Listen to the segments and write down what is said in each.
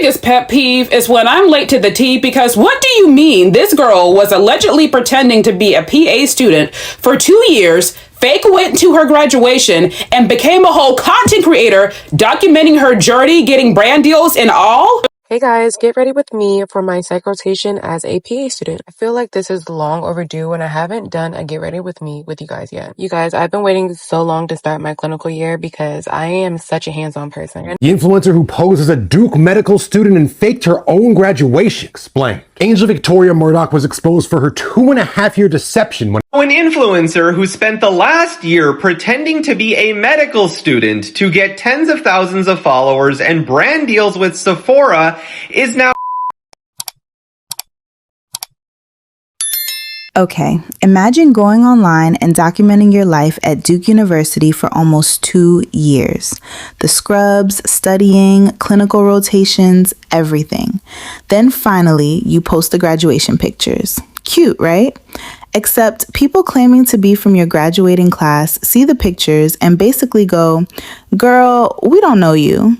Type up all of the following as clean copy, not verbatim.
biggest pet peeve is when I'm late to the tea because what do you mean this girl was allegedly pretending to be a PA student for 2 years, fake went to her graduation, and became a whole content creator documenting her journey getting brand deals and all? Hey guys, get ready with me for my psych rotation as a PA student. I feel like this is long overdue and I haven't done a get ready with me with you guys yet. You guys, I've been waiting so long to start my clinical year because I am such a hands-on person. The influencer who posed as a Duke medical student and faked her own graduation explained. Angel Victoria Murdoch was exposed for her 2.5-year deception when an influencer who spent the last year pretending to be a medical student to get tens of thousands of followers and brand deals with Sephora is now. Okay, imagine going online and documenting your life at Duke University for almost 2 years. The scrubs, studying, clinical rotations, everything. Then finally, you post the graduation pictures. Cute, right? Except people claiming to be from your graduating class see the pictures and basically go, "Girl, we don't know you."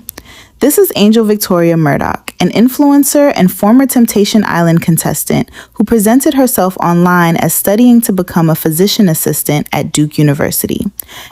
This is Angel Victoria Murdoch, an influencer and former Temptation Island contestant who presented herself online as studying to become a physician assistant at Duke University.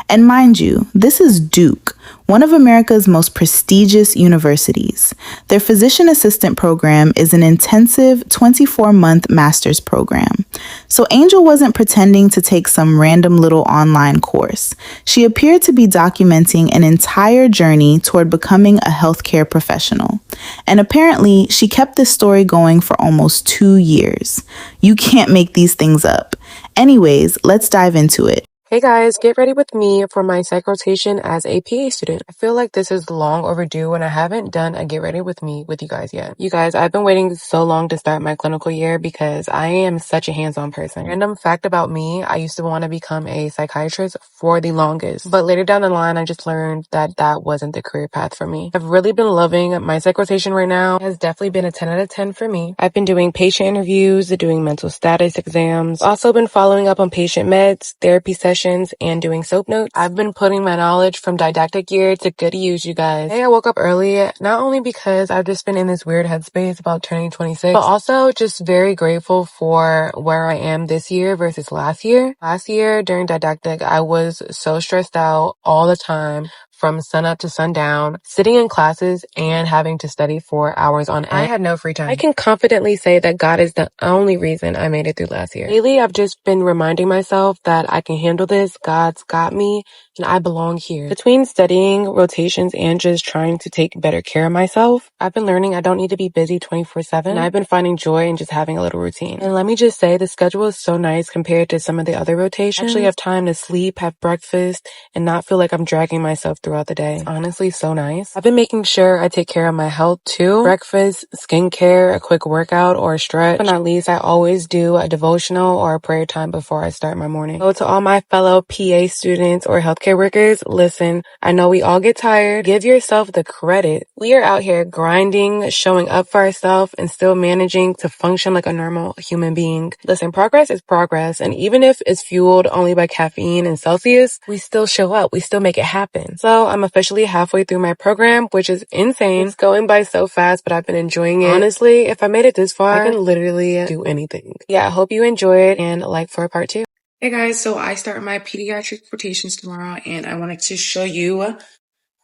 And mind you, this is Duke, one of America's most prestigious universities. Their physician assistant program is an intensive 24-month master's program. So Angel wasn't pretending to take some random little online course. She appeared to be documenting an entire journey toward becoming a healthcare professional. And apparently, she kept this story going for almost 2 years. You can't make these things up. Anyways, let's dive into it. Hey guys, get ready with me for my psych rotation as a PA student. I feel like this is long overdue and I haven't done a get ready with me with you guys yet. You guys, I've been waiting so long to start my clinical year because I am such a hands-on person. Random fact about me, I used to want to become a psychiatrist for the longest, but later down the line, I just learned that that wasn't the career path for me. I've really been loving my psych rotation right now. It has definitely been a 10 out of 10 for me. I've been doing patient interviews, doing mental status exams, also been following up on patient meds, therapy sessions, and doing soap notes. I've been putting my knowledge from didactic year to good use, you guys. Hey, I woke up early, not only because I've just been in this weird headspace about turning 26, but also just very grateful for where I am this year versus last year. Last year during didactic, I was so stressed out all the time, from sunup to sundown, sitting in classes and having to study for hours on end. I had no free time. I can confidently say that God is the only reason I made it through last year. Lately, I've just been reminding myself that I can handle this. God's got me and I belong here. Between studying, rotations, and just trying to take better care of myself, I've been learning I don't need to be busy 24/7. And I've been finding joy in just having a little routine. And let me just say, the schedule is so nice compared to some of the other rotations. I actually have time to sleep, have breakfast, and not feel like I'm dragging myself throughout the day. It's honestly so nice. I've been making sure I take care of my health too. Breakfast, skincare, a quick workout or a stretch. But not least, I always do a devotional or a prayer time before I start my morning. So to all my fellow PA students or healthcare workers, listen, I know we all get tired. Give yourself the credit. We are out here grinding, showing up for ourselves, and still managing to function like a normal human being. Listen, progress is progress. And even if it's fueled only by caffeine and Celsius, we still show up. We still make it happen. So I'm officially halfway through my program, which is insane. It's going by so fast, but I've been enjoying it. Honestly, if I made it this far, I can literally do anything. Yeah, I hope you enjoy it and like for part 2. Hey guys, so I start my pediatric rotations tomorrow and I wanted to show you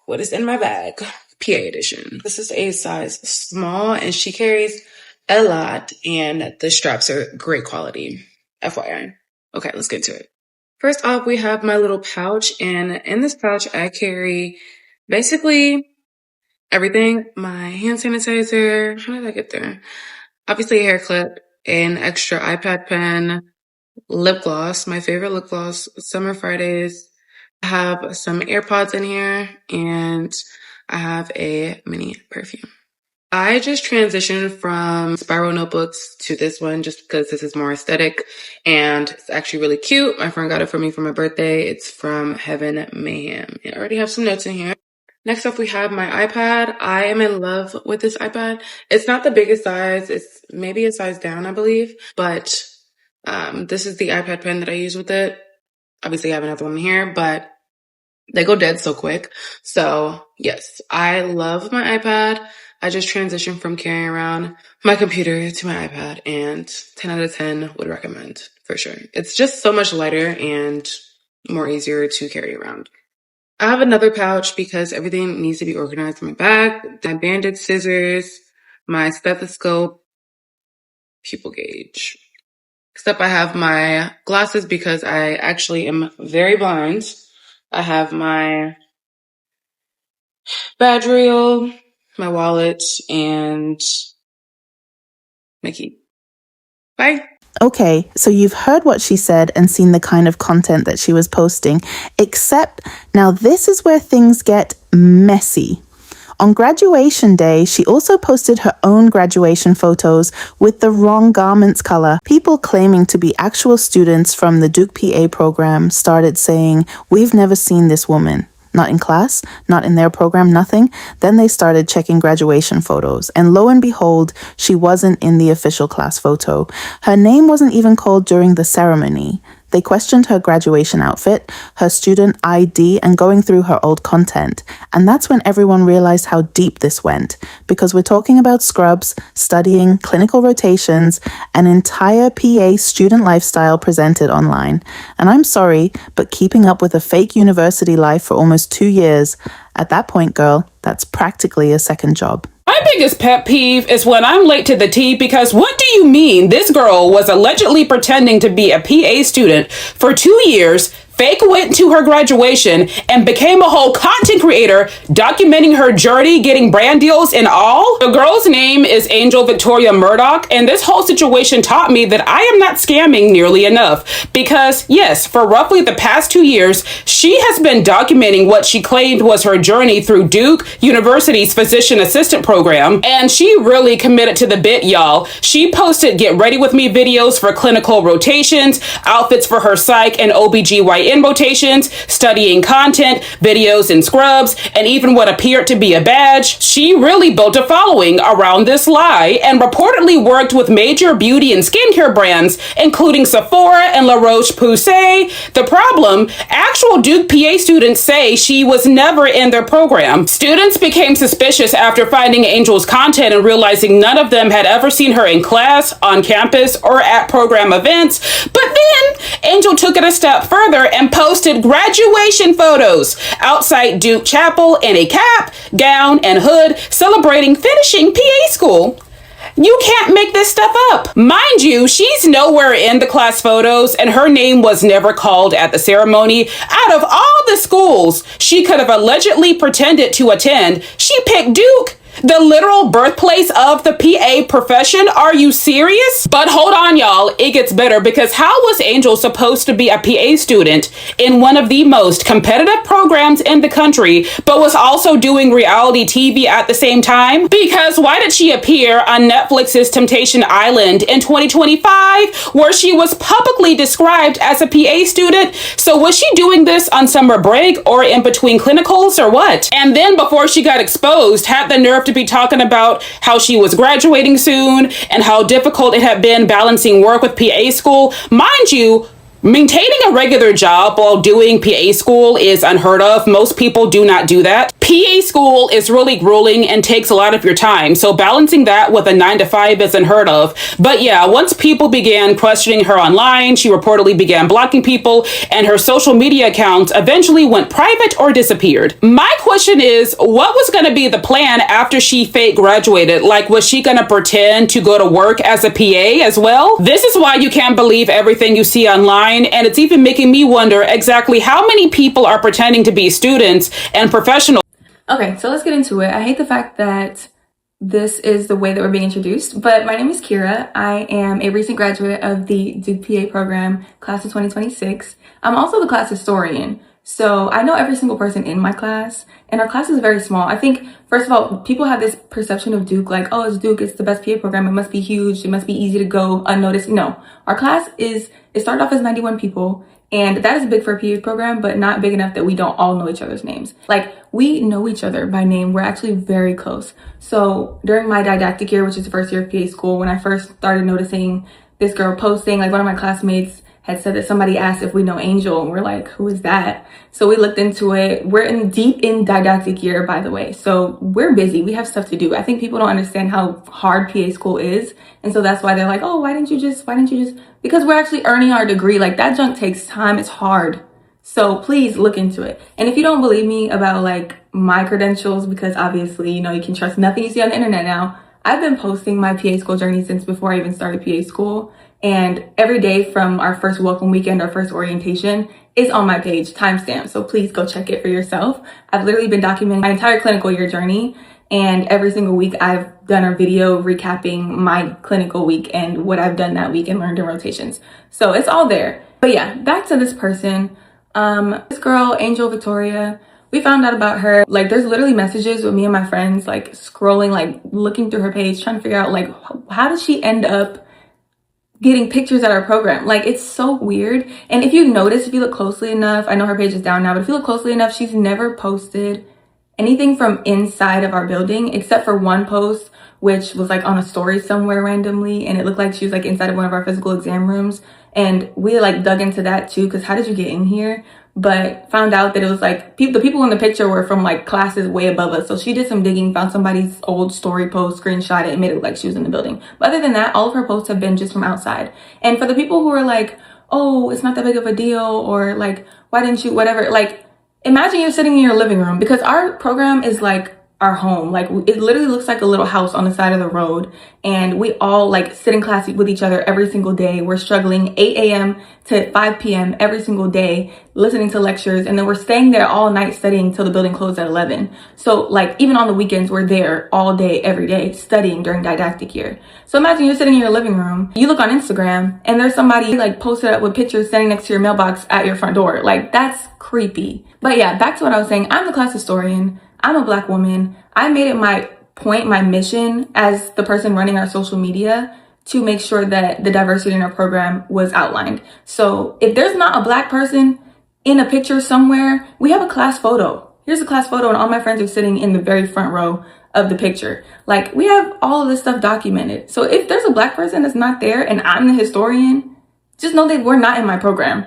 what is in my bag. PA edition. This is a size small and she carries a lot and the straps are great quality. FYI. Okay, let's get to it. First off, we have my little pouch, and in this pouch, I carry basically everything. My hand sanitizer. How did I get there? Obviously, a hair clip, an extra iPad pen, lip gloss, my favorite lip gloss, Summer Fridays. I have some AirPods in here, and I have a mini perfume. I just transitioned from spiral notebooks to this one just because this is more aesthetic and it's actually really cute. My friend got it for me for my birthday. It's from Heaven Mayhem. I already have some notes in here. Next up, we have my iPad. I am in love with this iPad. It's not the biggest size. It's maybe a size down, I believe. But this is the iPad pen that I use with it. Obviously, I have another one here, but they go dead so quick. So yes, I love my iPad. I just transitioned from carrying around my computer to my iPad, and 10 out of 10 would recommend for sure. It's just so much lighter and more easier to carry around. I have another pouch because everything needs to be organized in my bag. My banded scissors, my stethoscope, pupil gauge. Except I have my glasses because I actually am very blind. I have my badge reel, my wallet, and my key. Bye. Okay, so you've heard what she said and seen the kind of content that she was posting, except now this is where things get messy. On graduation day, she also posted her own graduation photos with the wrong garments color. People claiming to be actual students from the Duke PA program started saying, "We've never seen this woman." Not in class, not in their program, nothing. Then they started checking graduation photos. And lo and behold, she wasn't in the official class photo. Her name wasn't even called during the ceremony. They questioned her graduation outfit, her student ID, and going through her old content. And that's when everyone realized how deep this went, because we're talking about scrubs, studying, clinical rotations, an entire PA student lifestyle presented online. And I'm sorry, but keeping up with a fake university life for almost 2 years, at that point, girl, that's practically a second job. My biggest pet peeve is when I'm late to the tea because what do you mean this girl was allegedly pretending to be a PA student for 2 years, fake went to her graduation, and became a whole content creator documenting her journey, getting brand deals and all? The girl's name is Angel Victoria Murdoch, and this whole situation taught me that I am not scamming nearly enough. Because, yes, for roughly the past 2 years, she has been documenting what she claimed was her journey through Duke University's physician assistant program, and she really committed to the bit, y'all. She posted get ready with me videos for clinical rotations, outfits for her psych and OBGYN rotations, studying content, videos in scrubs, and even what appeared to be a badge. She really built a following around this lie and reportedly worked with major beauty and skincare brands, including Sephora and La Roche-Posay. The problem, actual Duke PA students say she was never in their program. Students became suspicious after finding Angel's content and realizing none of them had ever seen her in class, on campus, or at program events. But then Angel took it a step further and posted graduation photos outside Duke Chapel in a cap, gown, and hood celebrating finishing PA school. You can't make this stuff up. Mind you, she's nowhere in the class photos and her name was never called at the ceremony. Out of all the schools she could have allegedly pretended to attend, she picked Duke, the literal birthplace of the PA profession. Are you serious? But hold on, y'all. It gets better, because how was Angel supposed to be a PA student in one of the most competitive programs in the country, but was also doing reality TV at the same time? Because why did she appear on Netflix's Temptation Island in 2025, where she was publicly described as a PA student? So was she doing this on summer break or in between clinicals or what? And then before she got exposed, had the nerve to be talking about how she was graduating soon and how difficult it had been balancing work with PA school. Mind you, maintaining a regular job while doing PA school is unheard of. Most people do not do that. PA school is really grueling and takes a lot of your time, so balancing that with a 9-to-5 is unheard of. But yeah, once people began questioning her online, she reportedly began blocking people, and her social media accounts eventually went private or disappeared. My question is, what was going to be the plan after she fake graduated? Like, was she going to pretend to go to work as a PA as well? This is why you can't believe everything you see online, and it's even making me wonder exactly how many people are pretending to be students and professionals. Okay, so let's get into it. I hate the fact that this is the way that we're being introduced, but my name is Kira. I am a recent graduate of the Duke PA program, class of 2026. I'm also the class historian, so I know every single person in my class, and our class is very small. I think, first of all, people have this perception of Duke, like, oh, it's Duke, it's the best PA program, it must be huge, it must be easy to go unnoticed. No, our class it started off as 91 people, and that is big for a PA program, but not big enough that we don't all know each other's names. Like, we know each other by name. We're actually very close. So during my didactic year, which is the first year of PA school, when I first started noticing this girl posting, like one of my classmates had said that somebody asked if we know Angel, and we're like, who is that? So we looked into it. We're deep in didactic year, by the way. So we're busy. We have stuff to do. I think people don't understand how hard PA school is. And so that's why they're like, oh, why didn't you just, because we're actually earning our degree. Like, that junk takes time. It's hard. So please look into it. And if you don't believe me about like my credentials, because obviously, you know, you can trust nothing you see on the internet now, I've been posting my PA school journey since before I even started PA school. And every day from our first welcome weekend, our first orientation, is on my page, timestamp. So please go check it for yourself. I've literally been documenting my entire clinical year journey. And every single week I've done a video recapping my clinical week and what I've done that week and learned in rotations. So it's all there. But yeah, back to this person. This girl, Angel Victoria, we found out about her. Like, there's literally messages with me and my friends, like scrolling, like looking through her page, trying to figure out like, how did she end up getting pictures at our program? Like, it's so weird. And if you notice, if you look closely enough, I know her page is down now, but if you look closely enough, she's never posted anything from inside of our building except for one post, which was like on a story somewhere randomly, and it looked like she was like inside of one of our physical exam rooms. And we like dug into that too, because how did you get in here? But found out that it was like the people in the picture were from like classes way above us. So she did some digging, found somebody's old story post, screenshot it, and made it look like she was in the building. But other than that, all of her posts have been just from outside. And for the people who are like, oh, it's not that big of a deal, or like, why didn't you, whatever, like, imagine you're sitting in your living room, because our program is like our home. Like, it literally looks like a little house on the side of the road, and we all like sit in class with each other every single day. We're struggling 8 a.m. to 5 p.m. every single day, listening to lectures, and then we're staying there all night studying till the building closed at 11. So like, even on the weekends, we're there all day, every day, studying during didactic year. So imagine you're sitting in your living room, you look on Instagram, and there's somebody like posted up with pictures standing next to your mailbox at your front door. Like, that's creepy. But yeah, back to what I was saying. I'm the class historian. I'm a Black woman. I made it my point, my mission as the person running our social media to make sure that the diversity in our program was outlined. So if there's not a Black person in a picture somewhere, we have a class photo. Here's a class photo, and all my friends are sitting in the very front row of the picture. Like, we have all of this stuff documented. So if there's a Black person that's not there and I'm the historian, just know that we're not in my program.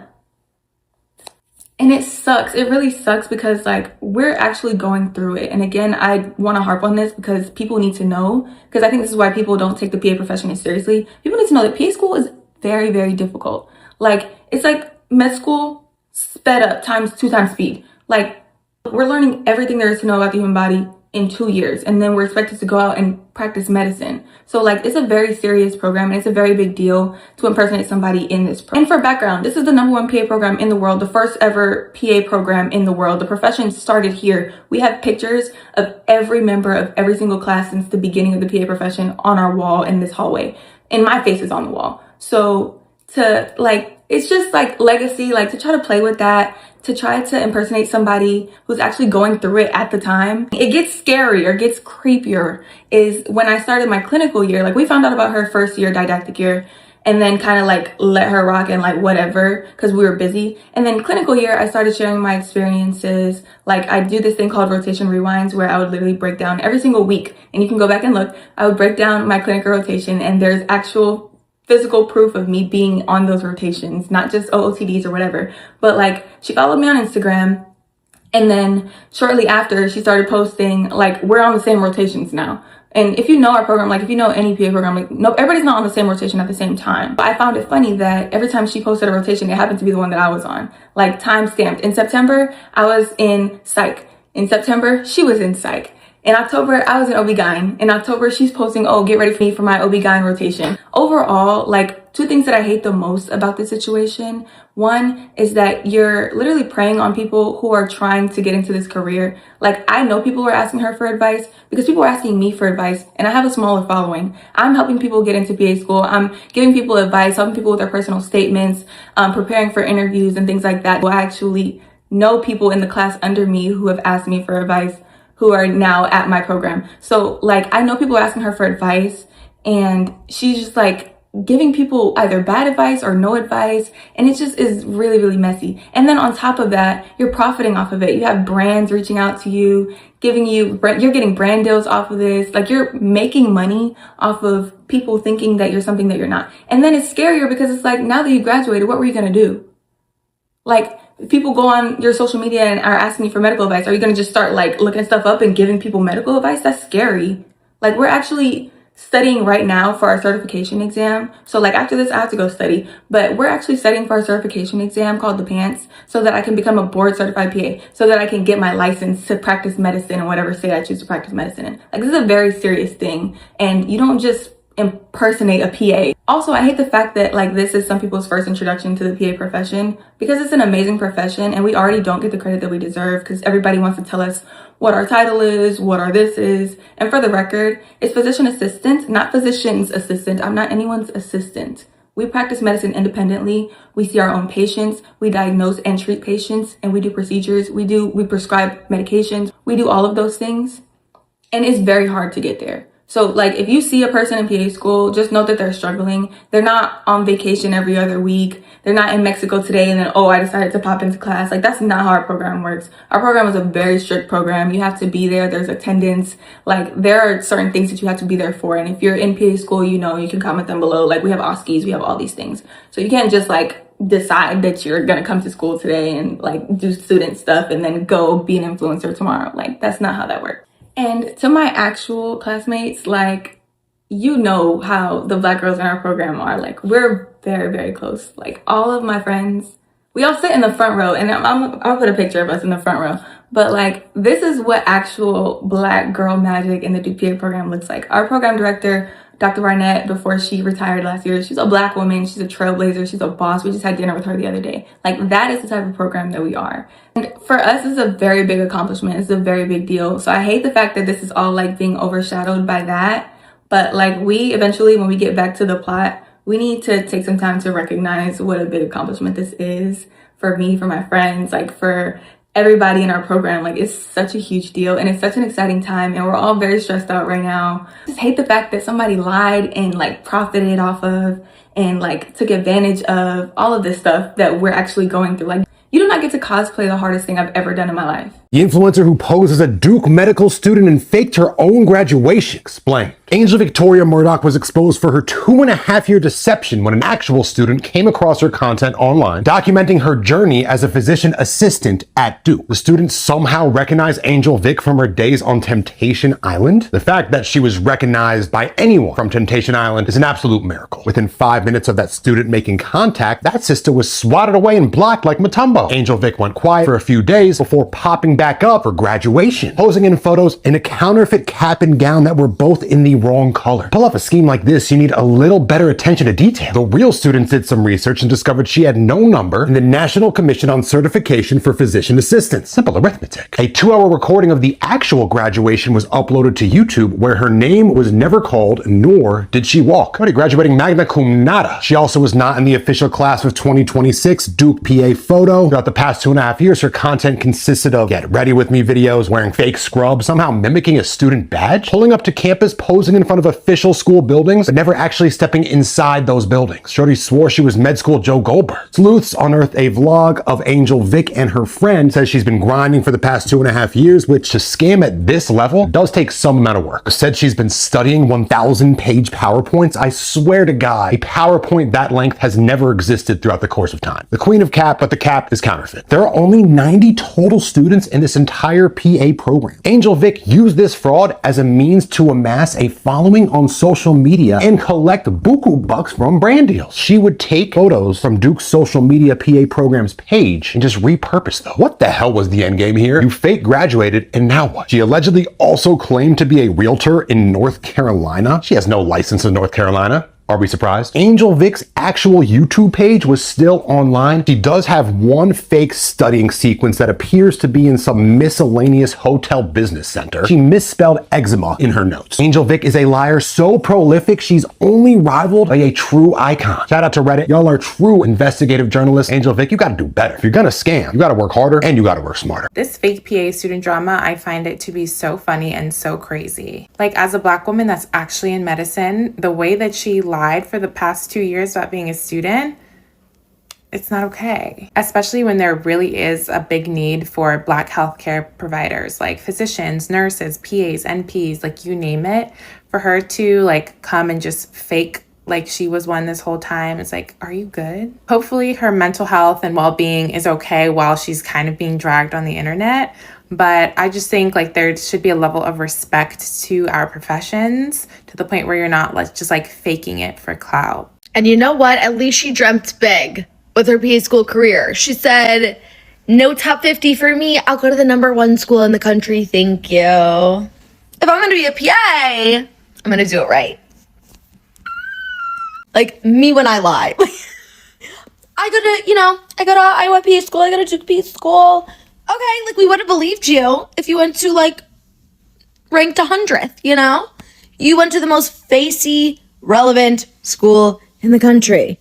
And it sucks. It really sucks, because like, we're actually going through it. And again, I want to harp on this because people need to know, because I think this is why people don't take the PA profession as seriously. People need to know that PA school is very, very difficult. Like, it's like med school sped up times 2 times speed. Like, we're learning everything there is to know about the human body in 2 years, and then we're expected to go out and practice medicine. So like, it's a very serious program, and it's a very big deal to impersonate somebody in this program. And for background, this is the #1 PA program in the world, the first ever PA program in the world. The profession started here. We have pictures of every member of every single class since the beginning of the PA profession on our wall in this hallway, and my face is on the wall. So to like, it's just like legacy, like to try to play with that, to try to impersonate somebody who's actually going through it at the time. It gets scarier, gets creepier, is when I started my clinical year. Like, we found out about her first year, didactic year, and then kind of like let her rock and like whatever, because we were busy. And then clinical year, I started sharing my experiences. Like, I do this thing called rotation rewinds, where I would literally break down every single week, and you can go back and look. I would break down my clinical rotation, and there's actual physical proof of me being on those rotations, not just OOTDs or whatever. But like, she followed me on Instagram, and then shortly after, she started posting like, we're on the same rotations now. And if you know our program, like if you know any PA program, like, no, everybody's not on the same rotation at the same time. But I found it funny that every time she posted a rotation, it happened to be the one that I was on, like time stamped. In September, I was in psych. In September, she was in psych. In October, I was in OB-GYN. In October, she's posting, oh, get ready for me for my OB-GYN rotation. Overall, like, 2 things that I hate the most about this situation. One is that you're literally preying on people who are trying to get into this career. Like, I know people were asking her for advice because people were asking me for advice, and I have a smaller following. I'm helping people get into PA school. I'm giving people advice, helping people with their personal statements, preparing for interviews and things like that. Well, I actually know people in the class under me who have asked me for advice, who are now at my program. So like, I know people are asking her for advice, and she's just like giving people either bad advice or no advice, and it just is really, really messy. And then on top of that, you're profiting off of it. You have brands reaching out to you, you're getting brand deals off of this. Like, you're making money off of people thinking that you're something that you're not. And then it's scarier because it's like, now that you graduated, what were you gonna do? Like, if people go on your social media and are asking you for medical advice, are you gonna just start like looking stuff up and giving people medical advice? That's scary. Like, we're actually studying right now for our certification exam. So like, after this, I have to go study, but we're actually studying for our certification exam called the PANTS, so that I can become a board certified PA, so that I can get my license to practice medicine in whatever state I choose to practice medicine in. Like, this is a very serious thing, and you don't just impersonate a PA. Also, I hate the fact that like, this is some people's first introduction to the PA profession, because it's an amazing profession and we already don't get the credit that we deserve, because everybody wants to tell us what our title is, what our this is. And for the record, it's physician assistant, not physician's assistant. I'm not anyone's assistant. We practice medicine independently. We see our own patients. We diagnose and treat patients, and we do procedures. We prescribe medications. We do all of those things. And it's very hard to get there. So like, if you see a person in PA school, just note that they're struggling. They're not on vacation every other week. They're not in Mexico today and then, oh, I decided to pop into class. Like, that's not how our program works. Our program is a very strict program. You have to be there. There's attendance. Like, there are certain things that you have to be there for. And if you're in PA school, you know, you can comment them below. Like, we have OSCEs, we have all these things. So you can't just like decide that you're going to come to school today and like do student stuff and then go be an influencer tomorrow. Like, that's not how that works. And to my actual classmates, like, you know how the Black girls in our program are. Like, we're very, very close. Like, all of my friends, we all sit in the front row, and I'll put a picture of us in the front row. But like, this is what actual Black girl magic in the Duke PA program looks like. Our program director, Dr. Barnett, before she retired last year, she's a Black woman, she's a trailblazer, she's a boss. We just had dinner with her the other day. Like, that is the type of program that we are. And for us, it's a very big accomplishment. It's a very big deal. So I hate the fact that this is all like being overshadowed by that. But like, we eventually, when we get back to the plot, we need to take some time to recognize what a big accomplishment this is for me, for my friends, like for everybody in our program. Like, it's such a huge deal and it's such an exciting time, and we're all very stressed out right now. I just hate the fact that somebody lied and like profited off of and like took advantage of all of this stuff that we're actually going through. Like, you do not get to cosplay the hardest thing I've ever done in my life. The influencer who posed as a Duke medical student and faked her own graduation explained. Angel Victoria Murdoch was exposed for her 2.5-year deception when an actual student came across her content online, documenting her journey as a physician assistant at Duke. The student somehow recognized Angel Vic from her days on Temptation Island. The fact that she was recognized by anyone from Temptation Island is an absolute miracle. Within 5 minutes of that student making contact, that sister was swatted away and blocked like Matumbo. Angel Vic went quiet for a few days before popping back up for graduation, posing in photos in a counterfeit cap and gown that were both in the wrong color. Pull off a scheme like this, you need a little better attention to detail. The real students did some research and discovered she had no number in the National Commission on Certification for Physician Assistants. Simple arithmetic. A 2-hour recording of the actual graduation was uploaded to YouTube, where her name was never called, nor did she walk. Already graduating magna cum laude. She also was not in the official class of 2026 Duke PA photo. Throughout the past 2.5 years, her content consisted of get ready with me videos, wearing fake scrubs, somehow mimicking a student badge, pulling up to campus, posing in front of official school buildings, but never actually stepping inside those buildings. Shorty swore she was med school Joe Goldberg. Sleuths unearthed a vlog of Angel Vic and her friend. Says she's been grinding for the past 2.5 years, which to scam at this level does take some amount of work. Said she's been studying 1,000-page PowerPoints. I swear to God, a PowerPoint that length has never existed throughout the course of time. The queen of cap, but the cap is counterfeit. There are only 90 total students in this entire PA program. Angel Vic used this fraud as a means to amass a following on social media and collect buku bucks from brand deals. She would take photos from Duke's social media PA program's page and just repurpose them. What the hell was the end game here? You fake graduated, and now what? She allegedly also claimed to be a realtor in North Carolina. She has no license in North Carolina. Are we surprised? Angel Vic's actual YouTube page was still online. She does have one fake studying sequence that appears to be in some miscellaneous hotel business center. She misspelled eczema in her notes. Angel Vic is a liar so prolific, she's only rivaled by a true icon. Shout out to Reddit. Y'all are true investigative journalists. Angel Vic, you gotta do better. If you're gonna scam, you gotta work harder and you gotta work smarter. This fake PA student drama, I find it to be so funny and so crazy. Like, as a Black woman that's actually in medicine, the way that she lied for the past 2 years about being a student, it's not okay. Especially when there really is a big need for Black healthcare providers, like physicians, nurses, PAs, NPs, like you name it. For her to like come and just fake like she was one this whole time, it's like, are you good? Hopefully her mental health and well-being is okay while she's kind of being dragged on the internet. But I just think like there should be a level of respect to our professions to the point where you're not just like faking it for clout. And you know what? At least she dreamt big with her PA school career. She said, no top 50 for me. I'll go to the #1 school in the country. Thank you. If I'm going to be a PA, I'm going to do it right. Like me when I lie. I go to Iowa PA school. I go to Duke PA school. Okay, like we would have believed you if you went to like ranked 100th, you know? You went to the most facey, relevant school in the country.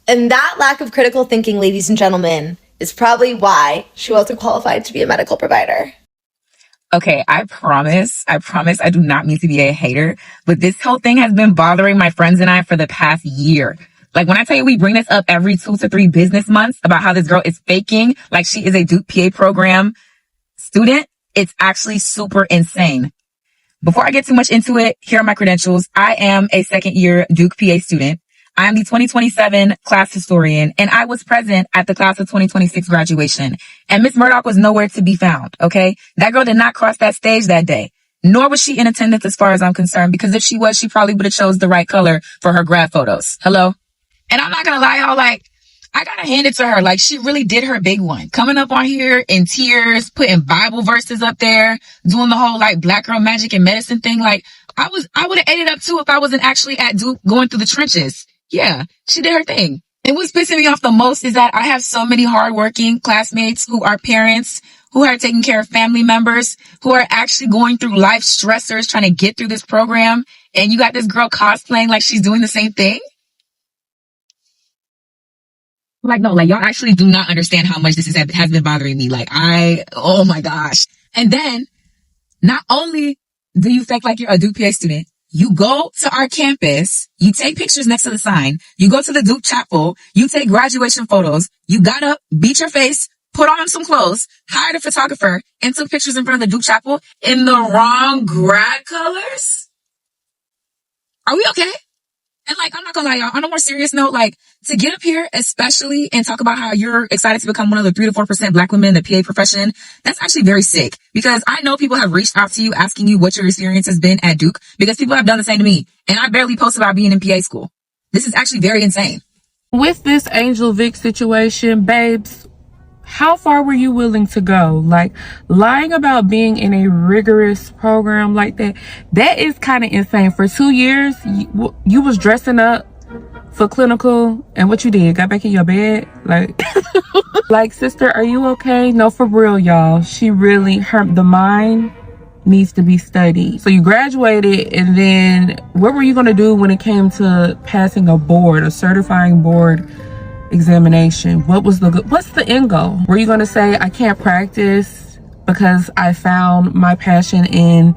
And that lack of critical thinking, ladies and gentlemen, is probably why she wasn't qualified to be a medical provider. Okay, I promise I do not mean to be a hater, but this whole thing has been bothering my friends and I for the past year. Like when I tell you we bring this up every 2 to 3 business months about how this girl is faking like she is a Duke PA program student, it's actually super insane. Before I get too much into it, here are my credentials. I am a second year Duke PA student. I am the 2027 class historian, and I was present at the class of 2026 graduation. And Miss Murdoch was nowhere to be found, okay? That girl did not cross that stage that day, nor was she in attendance as far as I'm concerned, because if she was, she probably would have chose the right color for her grad photos. Hello? And I'm not gonna lie, y'all, like, I gotta hand it to her. Like, she really did her big one. Coming up on here in tears, putting Bible verses up there, doing the whole, like, black girl magic and medicine thing. Like, I would have ate it up, too, if I wasn't actually at Duke going through the trenches. Yeah, she did her thing. And what's pissing me off the most is that I have so many hardworking classmates who are parents, who are taking care of family members, who are actually going through life stressors trying to get through this program. And you got this girl cosplaying like she's doing the same thing? Like, no, like, y'all actually do not understand how much this has been bothering me. Like, oh my gosh. And then, not only do you fake like you're a Duke PA student, you go to our campus, you take pictures next to the sign, you go to the Duke Chapel, you take graduation photos, you got up, beat your face, put on some clothes, hired a photographer, and took pictures in front of the Duke Chapel in the wrong grad colors? Are we okay? And like, I'm not gonna lie, y'all, on a more serious note, like, to get up here, especially, and talk about how you're excited to become one of the 3 to 4% Black women in the PA profession, that's actually very sick. Because I know people have reached out to you asking you what your experience has been at Duke, because people have done the same to me. And I barely post about being in PA school. This is actually very insane. With this Angel Vic situation, babes, how far were you willing to go? Like, lying about being in a rigorous program like that is kind of insane. For 2 years, you was dressing up for clinical, and what you did, got back in your bed? Like, like, sister, are you okay? No, for real, y'all. The mind needs to be studied. So you graduated, and then what were you going to do when it came to passing a certifying board examination? What's the end goal? Were you going to say, I can't practice because I found my passion in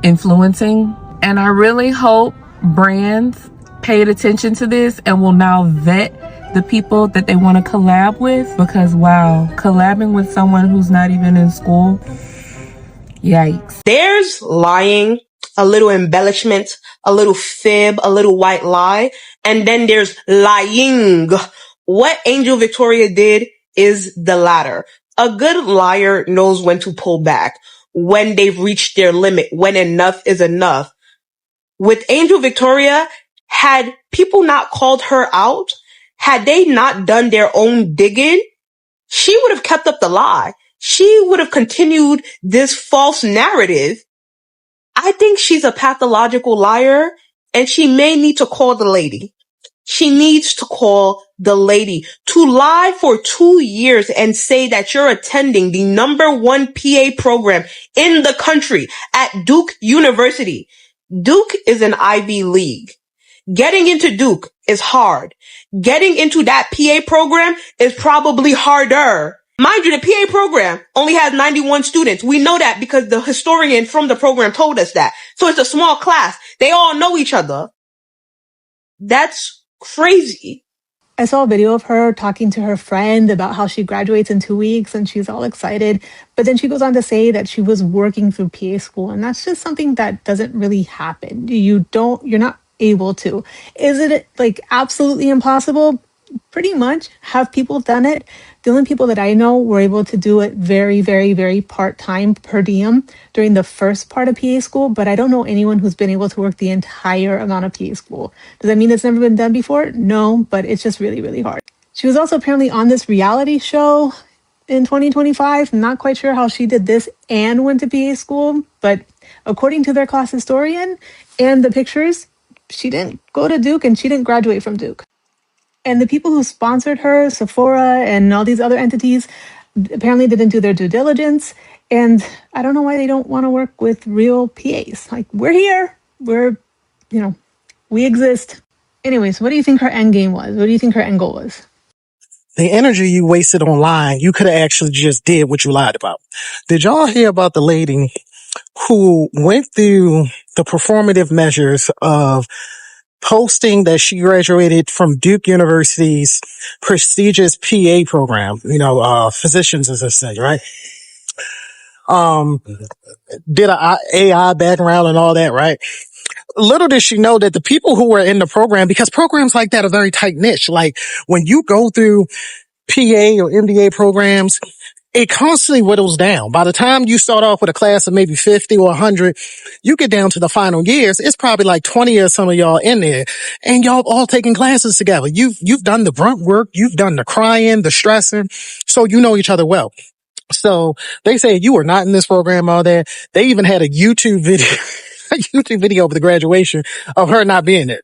influencing? And I really hope brands paid attention to this and will now vet the people that they want to collab with, because wow, collabing with someone who's not even in school, yikes. There's lying, a little embellishment, a little fib, a little white lie, and then there's lying. What Angel Victoria did is the latter. A good liar knows when to pull back, when they've reached their limit, when enough is enough. With Angel Victoria, had people not called her out, had they not done their own digging, she would have kept up the lie. She would have continued this false narrative. I think she's a pathological liar, and she may need to call the lady. She needs to call the lady. To lie for 2 years and say that you're attending the #1 PA program in the country at Duke University. Duke is an Ivy League. Getting into Duke is hard. Getting into that PA program is probably harder. Mind you, the PA program only has 91 students. We know that because the historian from the program told us that. So it's a small class. They all know each other. That's crazy. I saw a video of her talking to her friend about how she graduates in 2 weeks and she's all excited. But then she goes on to say that she was working through PA school. And that's just something that doesn't really happen. You're not able to. Is it like absolutely impossible? Pretty much. Have people done it? The only people that I know were able to do it very, very, very part time per diem during the first part of PA school, but I don't know anyone who's been able to work the entire amount of PA school. Does that mean it's never been done before? No, but it's just really, really hard. She was also apparently on this reality show in 2025. Not quite sure how she did this and went to PA school, but according to their class historian and the pictures, she didn't go to Duke and she didn't graduate from Duke. And the people who sponsored her, Sephora and all these other entities, apparently didn't do their due diligence. And I don't know why they don't want to work with real PAs. Like, we're here. We exist. Anyways, what do you think her end game was? What do you think her end goal was? The energy you wasted online, you could have actually just did what you lied about. Did y'all hear about the lady who went through the performative measures of posting that she graduated from Duke University's prestigious PA program, physician's assistant, right? Did a AI background and all that, right? Little did she know that the people who were in the program, because programs like that are very tight niche. Like when you go through PA or MBA programs, it constantly whittles down. By the time you start off with a class of maybe 50 or 100, you get down to the final years, it's probably like 20 of some of y'all in there, and y'all all taking classes together. You've done the brunt work, you've done the crying, the stressing, so you know each other well. So they said you were not in this program, all that. They even had a YouTube video, a YouTube video of the graduation of her not being there.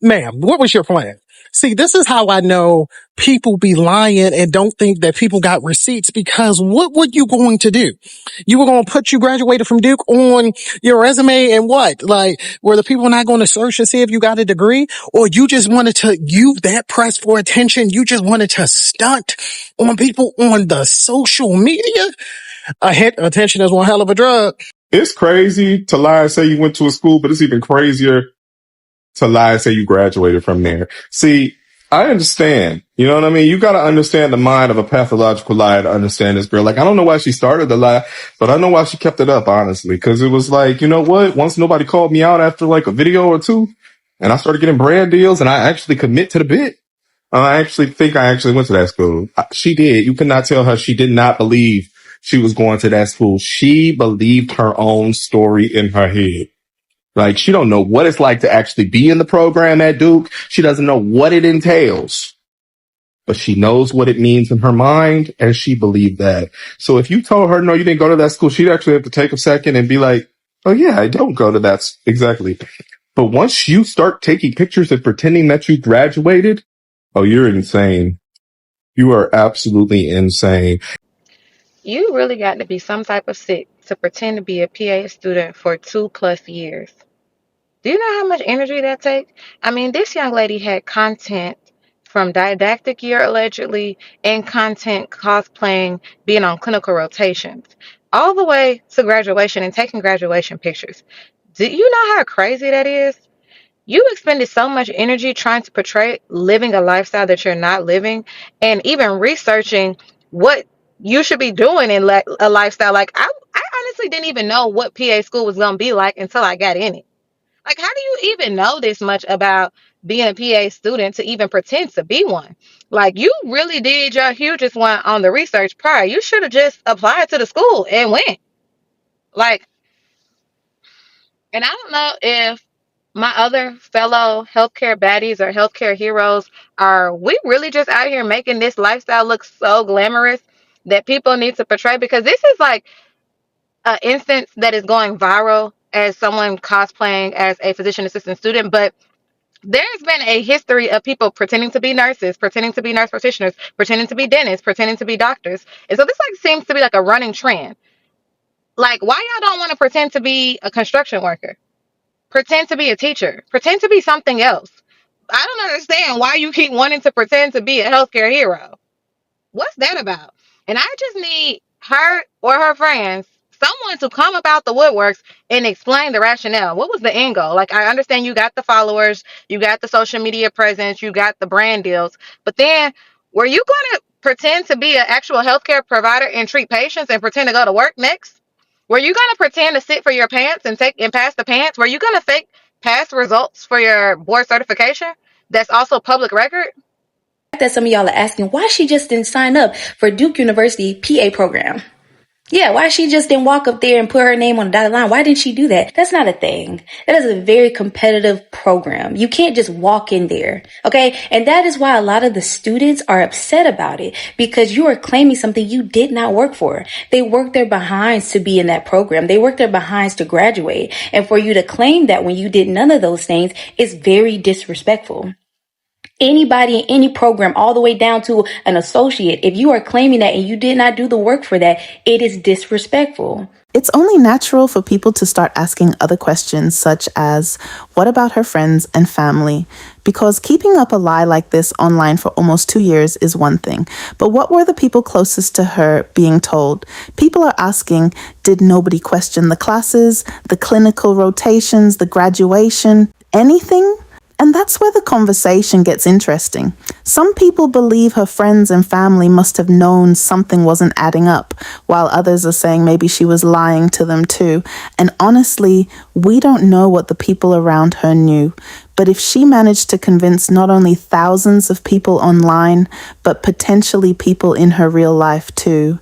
Ma'am, what was your plan? See, this is how I know people be lying and don't think that people got receipts, because what were you going to do? You were going to put you graduated from Duke on your resume and what? Like, were the people not going to search to see if you got a degree? Or you just wanted to, you that pressed for attention, you just wanted to stunt on people on the social media? Attention is one hell of a drug. It's crazy to lie and say you went to a school, but it's even crazier to lie and say you graduated from there. See, I understand. You know what I mean? You got to understand the mind of a pathological liar to understand this girl. Like, I don't know why she started the lie, but I know why she kept it up, honestly. Because it was like, you know what? Once nobody called me out after like a video or two, and I started getting brand deals, and I actually commit to the bit. I actually think I actually went to that school. She did. You could not tell her she did not believe she was going to that school. She believed her own story in her head. Like, she don't know what it's like to actually be in the program at Duke. She doesn't know what it entails, but she knows what it means in her mind, and she believed that. So if you told her, no, you didn't go to that school, she'd actually have to take a second and be like, oh yeah, I don't go to that. Exactly. But once you start taking pictures and pretending that you graduated, oh, you're insane. You are absolutely insane. You really got to be some type of sick to pretend to be a PA student for 2+ years. Do you know how much energy that takes? I mean, this young lady had content from didactic year allegedly and content cosplaying, being on clinical rotations, all the way to graduation and taking graduation pictures. Do you know how crazy that is? You expended so much energy trying to portray living a lifestyle that you're not living, and even researching what you should be doing in a lifestyle. Like, I honestly didn't even know what PA school was going to be like until I got in it. Like, how do you even know this much about being a PA student to even pretend to be one? Like, you really did your hugest one on the research prior. You should have just applied to the school and went. Like, and I don't know if my other fellow healthcare baddies or healthcare heroes, are we really just out here making this lifestyle look so glamorous that people need to portray? Because this is like an instance that is going viral as someone cosplaying as a physician assistant student, but there's been a history of people pretending to be nurses, pretending to be nurse practitioners, pretending to be dentists, pretending to be doctors. And so this like seems to be like a running trend. Like, why y'all don't want to pretend to be a construction worker? Pretend to be a teacher. Pretend to be something else. I don't understand why you keep wanting to pretend to be a healthcare hero. What's that about? And I just need her or her friends someone to come about the woodworks and explain the rationale. What was the end goal? Like, I understand you got the followers, you got the social media presence, you got the brand deals, but then were you going to pretend to be an actual healthcare provider and treat patients and pretend to go to work next? Were you going to pretend to sit for your pants and pass the pants? Were you going to fake past results for your board certification? That's also public record. That some of y'all are asking why she just didn't sign up for Duke University PA program. Yeah, why she just didn't walk up there and put her name on the dotted line? Why didn't she do that? That's not a thing. That is a very competitive program. You can't just walk in there, okay? And that is why a lot of the students are upset about it, because you are claiming something you did not work for. They worked their behinds to be in that program. They worked their behinds to graduate. And for you to claim that when you did none of those things is very disrespectful. Anybody in any program, all the way down to an associate, if you are claiming that and you did not do the work for that, it is disrespectful. It's only natural for people to start asking other questions, such as, what about her friends and family? Because keeping up a lie like this online for almost 2 years is one thing. But what were the people closest to her being told? People are asking, did nobody question the classes, the clinical rotations, the graduation, anything? And that's where the conversation gets interesting. Some people believe her friends and family must have known something wasn't adding up, while others are saying maybe she was lying to them too. And honestly, we don't know what the people around her knew. But if she managed to convince not only thousands of people online, but potentially people in her real life too.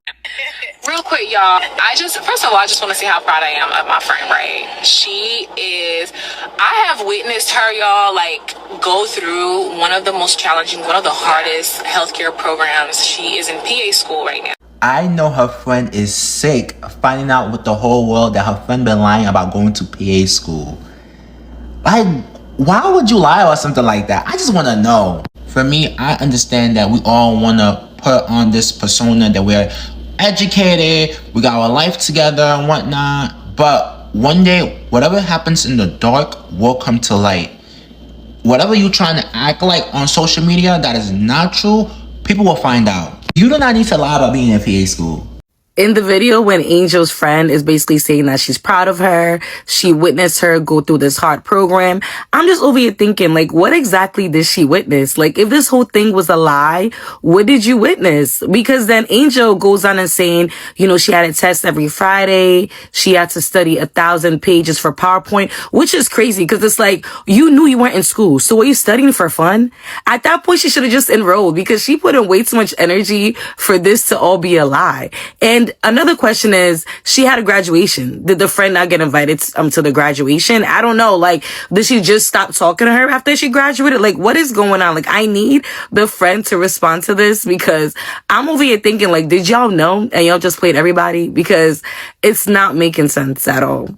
Real quick, y'all. First of all, I just want to say how proud I am of my friend, right? I have witnessed her, y'all, like, go through one of the most challenging, one of the hardest healthcare programs. She is in PA school right now. I know her friend is sick, finding out with the whole world that her friend been lying about going to PA school. Like, why would you lie about something like that? I just want to know. For me, I understand that we all want to put on this persona that we're educated, we got our life together and whatnot, but one day, whatever happens in the dark will come to light. Whatever you're trying to act like on social media that is not true, people will find out. You do not need to lie about being in PA school. In the video, when Angel's friend is basically saying that she's proud of her, she witnessed her go through this hard program, I'm just over here thinking, like, what exactly did she witness? Like, if this whole thing was a lie, what did you witness? Because then Angel goes on and saying, you know, she had a test every Friday, she had to study 1,000 pages for PowerPoint, which is crazy because it's like, you knew you weren't in school, so were you studying for fun? At that point, she should have just enrolled because she put in way too much energy for this to all be a lie. And another question is, she had a graduation. Did the friend not get invited to the graduation? I don't know. Like, did she just stop talking to her after she graduated? Like, what is going on? Like, I need the friend to respond to this because I'm over here thinking, like, did y'all know? And y'all just played everybody? Because it's not making sense at all.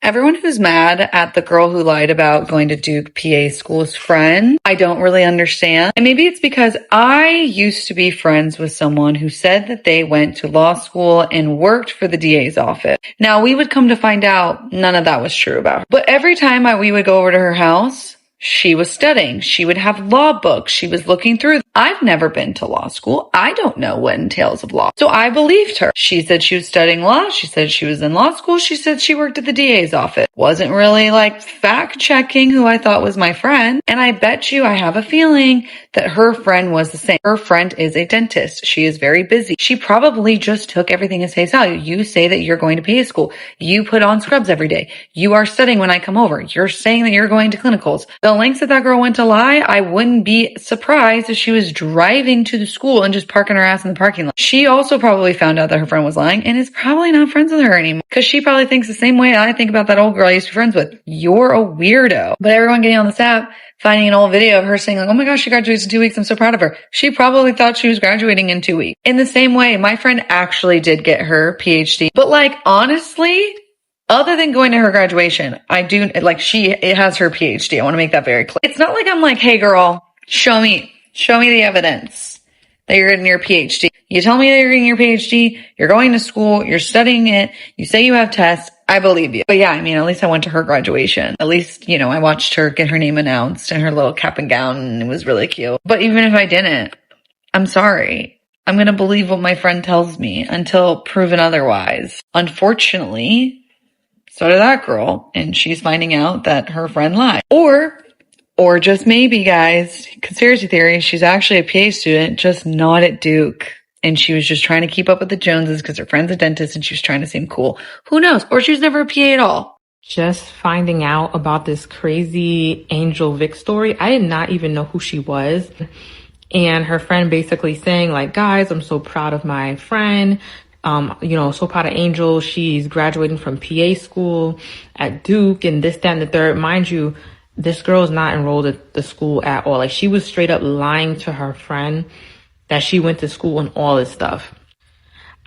Everyone who's mad at the girl who lied about going to Duke PA school's friend, I don't really understand. And maybe it's because I used to be friends with someone who said that they went to law school and worked for the DA's office. Now, we would come to find out none of that was true about her. But every time we would go over to her house, she was studying. She would have law books. She was looking through them. I've never been to law school. I don't know what entails of law. So I believed her. She said she was studying law. She said she was in law school. She said she worked at the DA's office. Wasn't really like fact checking who I thought was my friend. And I bet you I have a feeling that her friend was the same. Her friend is a dentist. She is very busy. She probably just took everything as face value. You say that you're going to PA school. You put on scrubs every day. You are studying when I come over. You're saying that you're going to clinicals. The lengths that girl went to lie, I wouldn't be surprised if she was driving to the school and just parking her ass in the parking lot. She also probably found out that her friend was lying and is probably not friends with her anymore because she probably thinks the same way I think about that old girl I used to be friends with. You're a weirdo. But everyone getting on this app, finding an old video of her saying like, oh my gosh, she graduates in 2 weeks. I'm so proud of her. She probably thought she was graduating in 2 weeks. In the same way, my friend actually did get her PhD. But like, honestly, other than going to her graduation, I do, like, it has her PhD. I want to make that very clear. It's not like I'm like, hey girl, show me the evidence that you're getting your PhD. You tell me that you're getting your PhD, you're going to school, you're studying it, you say you have tests, I believe you. But yeah, I mean, at least I went to her graduation. At least, you know, I watched her get her name announced in her little cap and gown and it was really cute. But even if I didn't, I'm sorry. I'm going to believe what my friend tells me until proven otherwise. Unfortunately, so did that girl, and she's finding out that her friend lied. Or just maybe, guys, conspiracy theory, she's actually a PA student, just not at Duke. And she was just trying to keep up with the Joneses because her friend's a dentist and she was trying to seem cool. Who knows? Or she was never a PA at all. Just finding out about this crazy Angel Vic story, I did not even know who she was. And her friend basically saying like, guys, I'm so proud of my friend. So proud of Angel. She's graduating from PA school at Duke and this, that, and the third. Mind you, this girl is not enrolled at the school at all. Like, she was straight up lying to her friend that she went to school and all this stuff.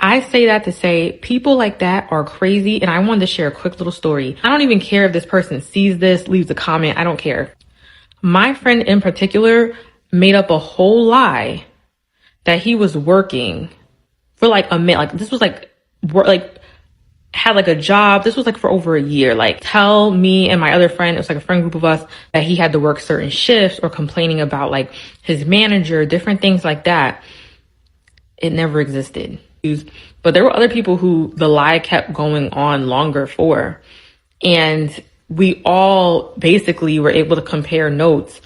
I say that to say people like that are crazy. And I wanted to share a quick little story. I don't even care if this person sees this, leaves a comment. I don't care. My friend in particular made up a whole lie that he was working for like a minute. Like, this was like, had like a job. This was like for over a year. Like, tell me and my other friend, it was like a friend group of us, that he had to work certain shifts or complaining about like his manager, different things like that. It never existed. But there were other people who the lie kept going on longer for. And we all basically were able to compare notes.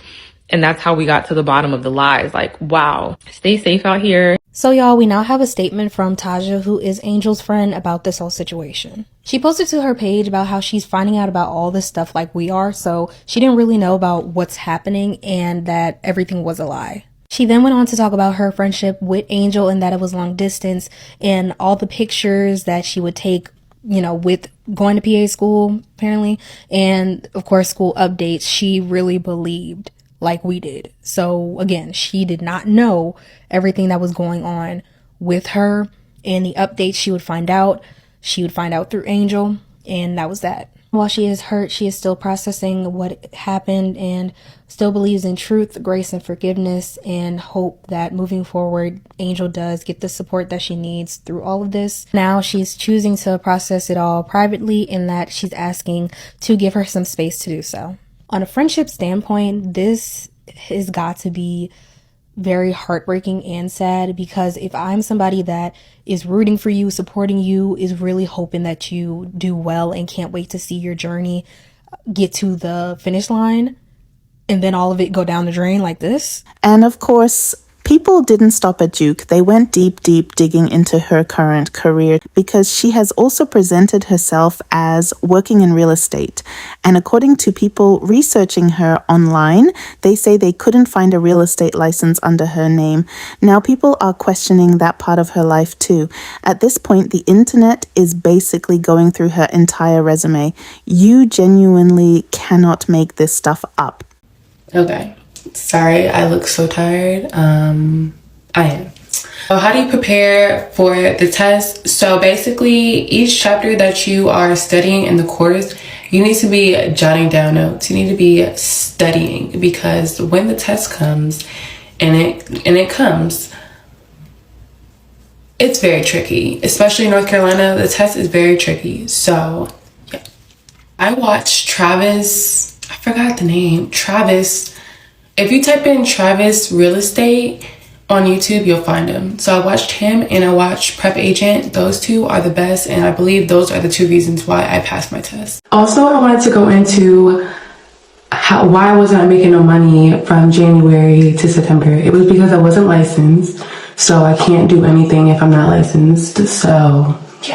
And that's how we got to the bottom of the lies. Like, wow, stay safe out here. So y'all, we now have a statement from Taja, who is Angel's friend, about this whole situation. She posted to her page about how she's finding out about all this stuff like we are, so she didn't really know about what's happening and that everything was a lie. She then went on to talk about her friendship with Angel and that it was long distance and all the pictures that she would take, with going to PA school, apparently, and of course school updates. She really believed like we did. So again, she did not know everything that was going on with her, and the updates she would find out through Angel, and that was that. While she is hurt, she is still processing what happened and still believes in truth, grace, and forgiveness, and hope that moving forward, Angel does get the support that she needs through all of this. Now she's choosing to process it all privately, in that she's asking to give her some space to do so. On a friendship standpoint, this has got to be very heartbreaking and sad, because if I'm somebody that is rooting for you, supporting you, is really hoping that you do well and can't wait to see your journey get to the finish line, and then all of it go down the drain like this. And of course, people didn't stop at Duke. They went deep digging into her current career, because she has also presented herself as working in real estate. And according to people researching her online, they say they couldn't find a real estate license under her name. Now people are questioning that part of her life too. At this point, the internet is basically going through her entire resume. You genuinely cannot make this stuff up. Okay. Sorry, I look so tired. I am. So how do you prepare for the test? So basically, each chapter that you are studying in the course, you need to be jotting down notes. You need to be studying, because when the test comes, and it comes, it's very tricky. Especially in North Carolina, the test is very tricky. So yeah. I watched Travis, I forgot the name, Travis. If you type in Travis Real Estate on YouTube, you'll find him. So I watched him and I watched Prep Agent. Those two are the best, and I believe those are the two reasons why I passed my test. Also, I wanted to go into why I wasn't making no money from January to September. It was because I wasn't licensed, so I can't do anything if I'm not licensed. So yeah.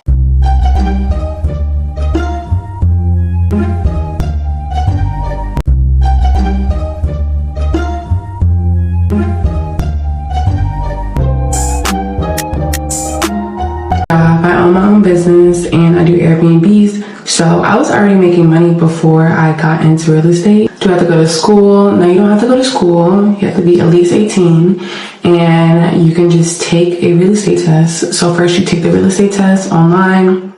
I own my own business and I do Airbnbs. So I was already making money before I got into real estate. Do I have to go to school? No, you don't have to go to school. You have to be at least 18 and you can just take a real estate test. So first you take the real estate test online.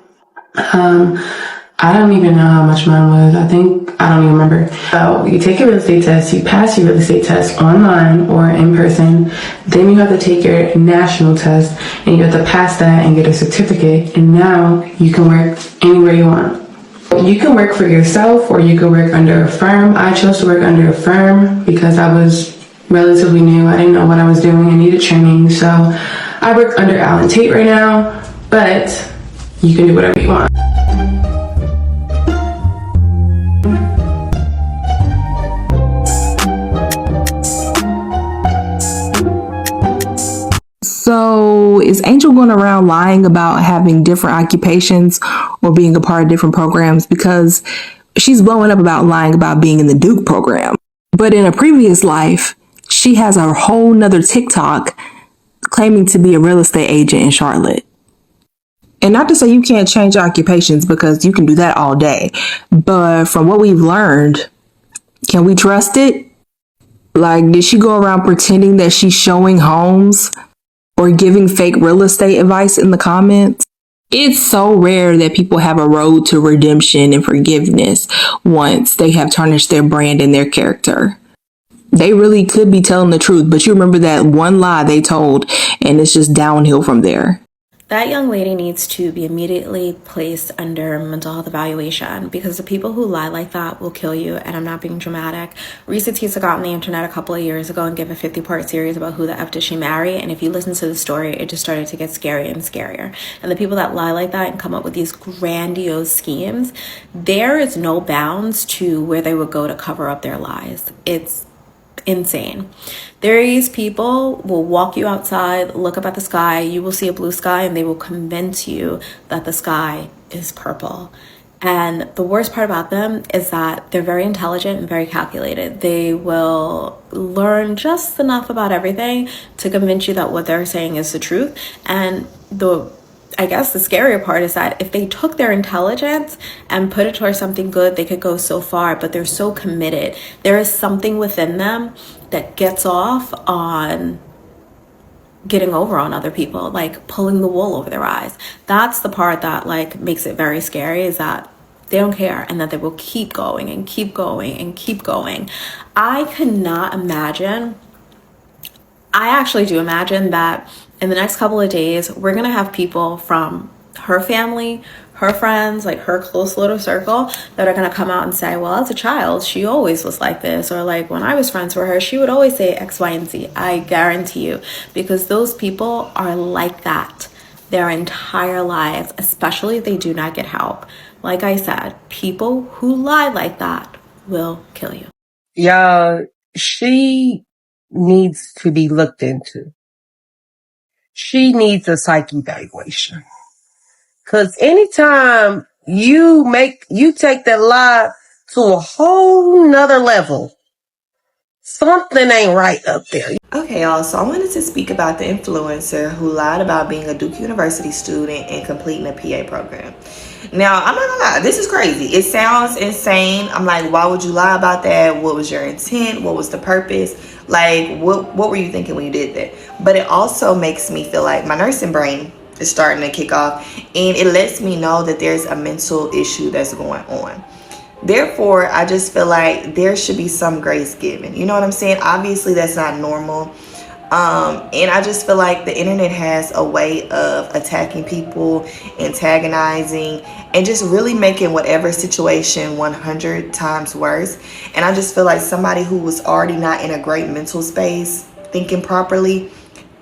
I don't even know how much mine was. I don't even remember. So you take a real estate test, you pass your real estate test online or in person. Then you have to take your national test and you have to pass that and get a certificate. And now you can work anywhere you want. You can work for yourself or you can work under a firm. I chose to work under a firm because I was relatively new. I didn't know what I was doing. I needed training. So I work under Alan Tate right now, but you can do whatever you want. So is Angel going around lying about having different occupations or being a part of different programs? Because she's blowing up about lying about being in the Duke program. But in a previous life, she has a whole nother TikTok claiming to be a real estate agent in Charlotte. And not to say you can't change occupations, because you can do that all day. But from what we've learned, can we trust it? Like, did she go around pretending that she's showing homes or giving fake real estate advice in the comments? It's so rare that people have a road to redemption and forgiveness once they have tarnished their brand and their character. They really could be telling the truth, but you remember that one lie they told, and it's just downhill from there. That young lady needs to be immediately placed under mental health evaluation, because the people who lie like that will kill you, and I'm not being dramatic. Reesa Teesa got on the internet a couple of years ago and gave a 50-part series about who the F did she marry, and if you listen to the story, it just started to get scarier and scarier. And the people that lie like that and come up with these grandiose schemes, there is no bounds to where they would go to cover up their lies. It's insane. These people will walk you outside, look up at the sky, you will see a blue sky, and they will convince you that the sky is purple. And the worst part about them is that they're very intelligent and very calculated. They will learn just enough about everything to convince you that what they're saying is the truth. And I guess the scarier part is that if they took their intelligence and put it towards something good, they could go so far, but they're so committed. There is something within them that gets off on getting over on other people, like pulling the wool over their eyes. That's the part that like makes it very scary, is that they don't care, and that they will keep going and keep going and keep going. I could not imagine. I actually do imagine that in the next couple of days, we're going to have people from her family, her friends, like her close little circle, that are going to come out and say, well, as a child, she always was like this. Or like when I was friends with her, she would always say X, Y, and Z. I guarantee you, because those people are like that their entire lives, especially if they do not get help. Like I said, people who lie like that will kill you. Y'all, she needs to be looked into. She needs a psych evaluation. Cause anytime you take that lie to a whole nother level, something ain't right up there. Okay, y'all, so I wanted to speak about the influencer who lied about being a Duke University student and completing a PA program. Now, I'm not gonna lie, this is crazy. It sounds insane. I'm like, why would you lie about that? What was your intent? What was the purpose? Like, what were you thinking when you did that? But it also makes me feel like my nursing brain is starting to kick off, and it lets me know that there's a mental issue that's going on. Therefore, I just feel like there should be some grace given. You know what I'm saying? Obviously, that's not normal. And I just feel like the internet has a way of attacking people, antagonizing, and just really making whatever situation 100 times worse. And I just feel like somebody who was already not in a great mental space, thinking properly,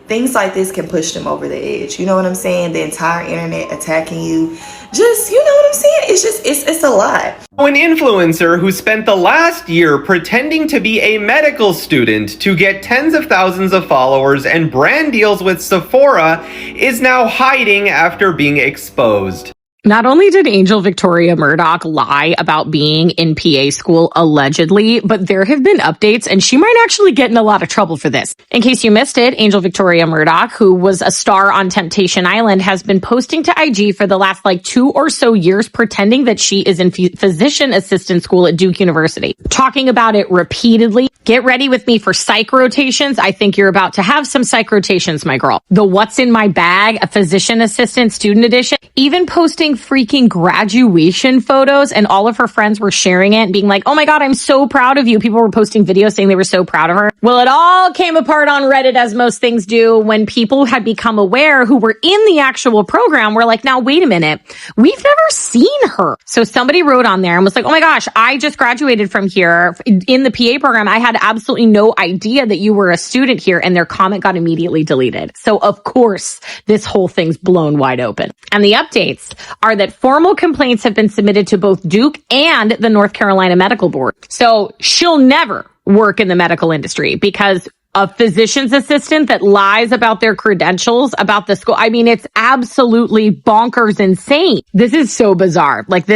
things like this can push them over the edge. You know what I'm saying? The entire internet attacking you. Just, you know what I'm saying? It's a lot. An influencer who spent the last year pretending to be a medical student to get tens of thousands of followers and brand deals with Sephora is now hiding after being exposed. Not only did Angel Victoria Murdoch lie about being in PA school allegedly, but there have been updates and she might actually get in a lot of trouble for this. In case you missed it, Angel Victoria Murdoch, who was a star on Temptation Island, has been posting to IG for the last 2 or so years pretending that she is in physician assistant school at Duke University, talking about it repeatedly. Get ready with me for psych rotations. I think you're about to have some psych rotations, my girl. The What's in My Bag, a physician assistant student edition, even posting posting freaking graduation photos, and all of her friends were sharing it and being like, oh my God, I'm so proud of you. People were posting videos saying they were so proud of her. Well, it all came apart on Reddit, as most things do, when people had become aware who were in the actual program were like, now wait a minute, we've never seen her. So somebody wrote on there and was like, oh my gosh, I just graduated from here in the PA program. I had absolutely no idea that you were a student here, and their comment got immediately deleted. So of course, this whole thing's blown wide open. And the updates are that formal complaints have been submitted to both Duke and the North Carolina Medical Board. So she'll never work in the medical industry, because a physician's assistant that lies about their credentials, about the school. I mean, it's absolutely bonkers insane. This is so bizarre. Like,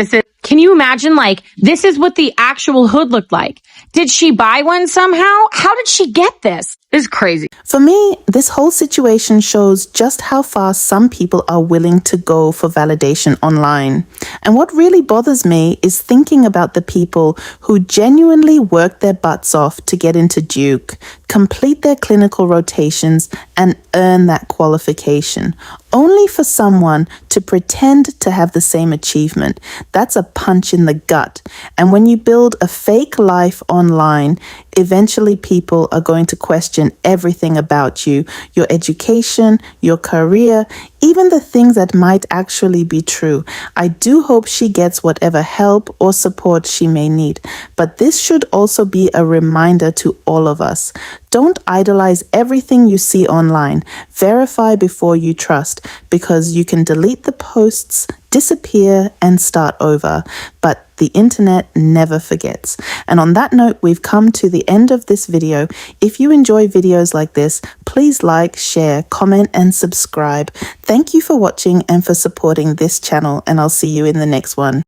can you imagine, like, this is what the actual hood looked like? Did she buy one somehow? How did she get this? This is crazy. For me, this whole situation shows just how far some people are willing to go for validation online. And what really bothers me is thinking about the people who genuinely work their butts off to get into Duke, complete their clinical rotations, and earn that qualification, only for someone to pretend to have the same achievement. That's a punch in the gut. And when you build a fake life online, eventually people are going to question everything about you, your education, your career, even the things that might actually be true. I do hope she gets whatever help or support she may need, but this should also be a reminder to all of us. Don't idolize everything you see online. Verify before you trust, because you can delete the posts, disappear, and start over. But the internet never forgets. And on that note, we've come to the end of this video. If you enjoy videos like this, please like, share, comment, and subscribe. Thank you for watching and for supporting this channel, and I'll see you in the next one.